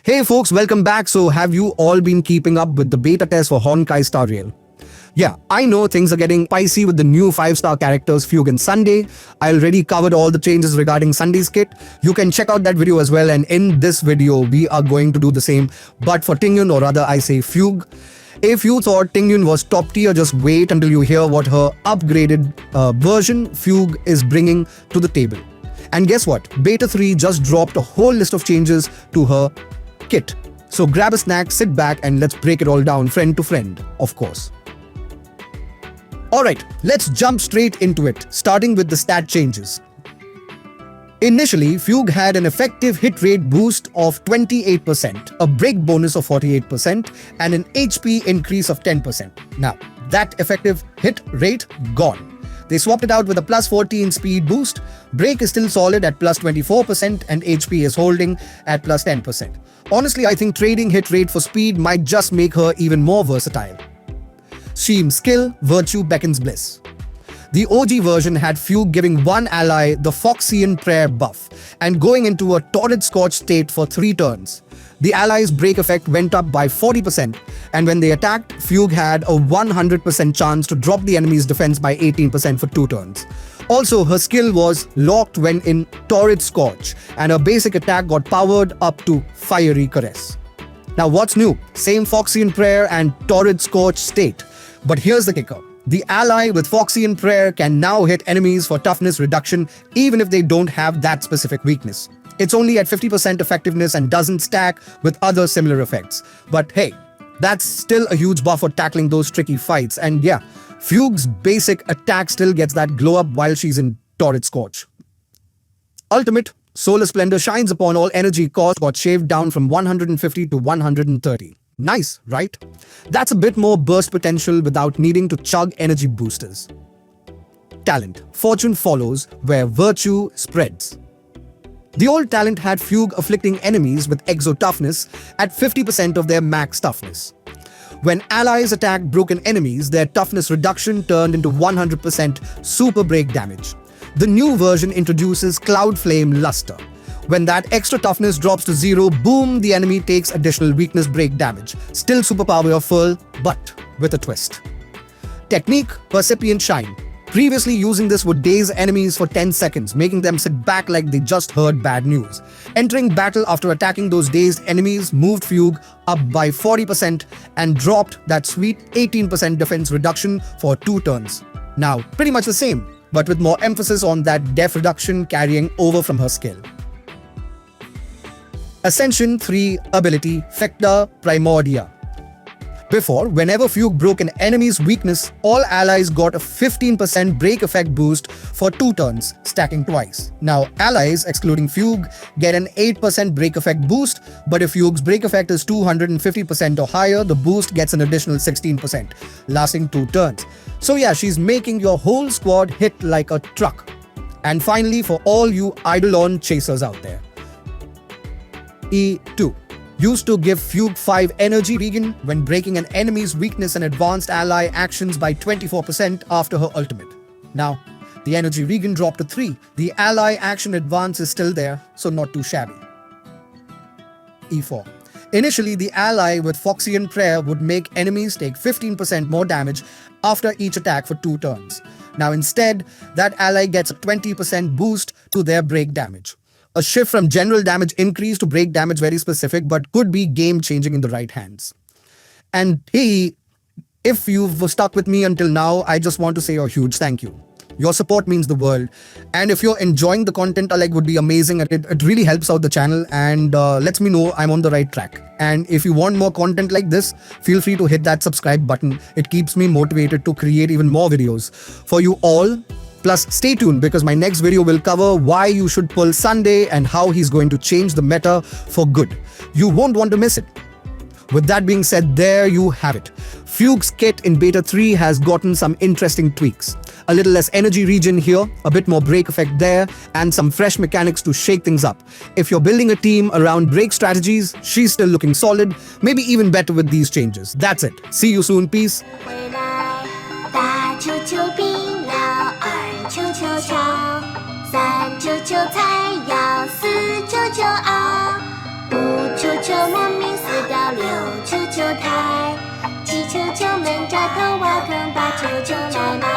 Hey folks, welcome back. So have you all been keeping up with the beta test for Honkai Star Rail? Yeah, I know things are getting spicy with the new 5-star characters Fugue and Sunday. I already covered all the changes regarding Sunday's kit. You can check out that video as well, and in this video we are going to do the same, but for Tingyun, or rather I say Fugue. If you thought Tingyun was top tier, just wait until you hear what her upgraded version Fugue is bringing to the table. And guess what? Beta 3 just dropped a whole list of changes to her kit. So grab a snack, sit back, and let's break it all down friend to friend, of course. Alright, let's jump straight into it, starting with the stat changes. Initially, Fugue had an effective hit rate boost of 28%, a break bonus of 48%, and an HP increase of 10%. Now, that effective hit rate gone. They swapped it out with a plus 14 speed boost. Break is still solid at plus 24%, and HP is holding at plus 10%. Honestly, I think trading hit rate for speed might just make her even more versatile. Sheem's skill, Virtue Beckons Bliss. The OG version had Fugue giving one ally the Phoxian Prayer buff and going into a Torrid Scorch state for 3 turns. The ally's break effect went up by 40%, and when they attacked, Fugue had a 100% chance to drop the enemy's defense by 18% for 2 turns. Also, her skill was locked when in Torrid Scorch, and her basic attack got powered up to Fiery Caress. Now what's new? Same Phoxian Prayer and Torrid Scorch state. But here's the kicker. The ally with Phoxian Prayer can now hit enemies for toughness reduction even if they don't have that specific weakness. It's only at 50% effectiveness and doesn't stack with other similar effects. But hey, that's still a huge buff for tackling those tricky fights. And yeah, Fugue's basic attack still gets that glow up while she's in Torrid Scorch. Ultimate, Solar Splendor shines upon all energy cost got shaved down from 150 to 130. Nice, right? That's a bit more burst potential without needing to chug energy boosters. Talent, Fortune follows where virtue spreads. The old talent had Fugue afflicting enemies with Exo Toughness at 50% of their max toughness. When allies attacked broken enemies, their toughness reduction turned into 100% super break damage. The new version introduces Cloud Flame Luster. When that extra toughness drops to 0, boom, the enemy takes additional weakness break damage. Still super powerful, but with a twist. Technique, Percipient Shine. Previously, using this would daze enemies for 10 seconds, making them sit back like they just heard bad news. Entering battle after attacking those dazed enemies moved Fugue up by 40% and dropped that sweet 18% defense reduction for 2 turns. Now, pretty much the same, but with more emphasis on that def reduction carrying over from her skill. Ascension 3 ability, Fecta Primordia. Before, whenever Fugue broke an enemy's weakness, all allies got a 15% break effect boost for 2 turns, stacking twice. Now, allies, excluding Fugue, get an 8% break effect boost, but if Fugue's break effect is 250% or higher, the boost gets an additional 16%, lasting 2 turns. So yeah, she's making your whole squad hit like a truck. And finally, for all you Eidolon chasers out there, E2 used to give Fugue 5 energy regen when breaking an enemy's weakness and advanced ally actions by 24% after her ultimate. Now, the energy regen dropped to 3. The ally action advance is still there, so not too shabby. E4. Initially, the ally with Phoxian Prayer would make enemies take 15% more damage after each attack for 2 turns. Now instead, that ally gets a 20% boost to their break damage. A shift from general damage increase to break damage, very specific, but could be game-changing in the right hands. And hey, if you've stuck with me until now, I just want to say a huge thank you. Your support means the world. And if you're enjoying the content I would be amazing. It really helps out the channel and lets me know I'm on the right track. And if you want more content like this, feel free to hit that subscribe button. It keeps me motivated to create even more videos for you all. Plus, stay tuned because my next video will cover why you should pull Sunday and how he's going to change the meta for good. You won't want to miss it. With that being said, there you have it. Fugue's kit in Beta 3 has gotten some interesting tweaks. A little less energy regen here, a bit more break effect there, and some fresh mechanics to shake things up. If you're building a team around break strategies, she's still looking solid, maybe even better with these changes. That's it. See you soon. Peace. 399才要499啊，599买。台，气球球们抓头挖坑，把球球来拿。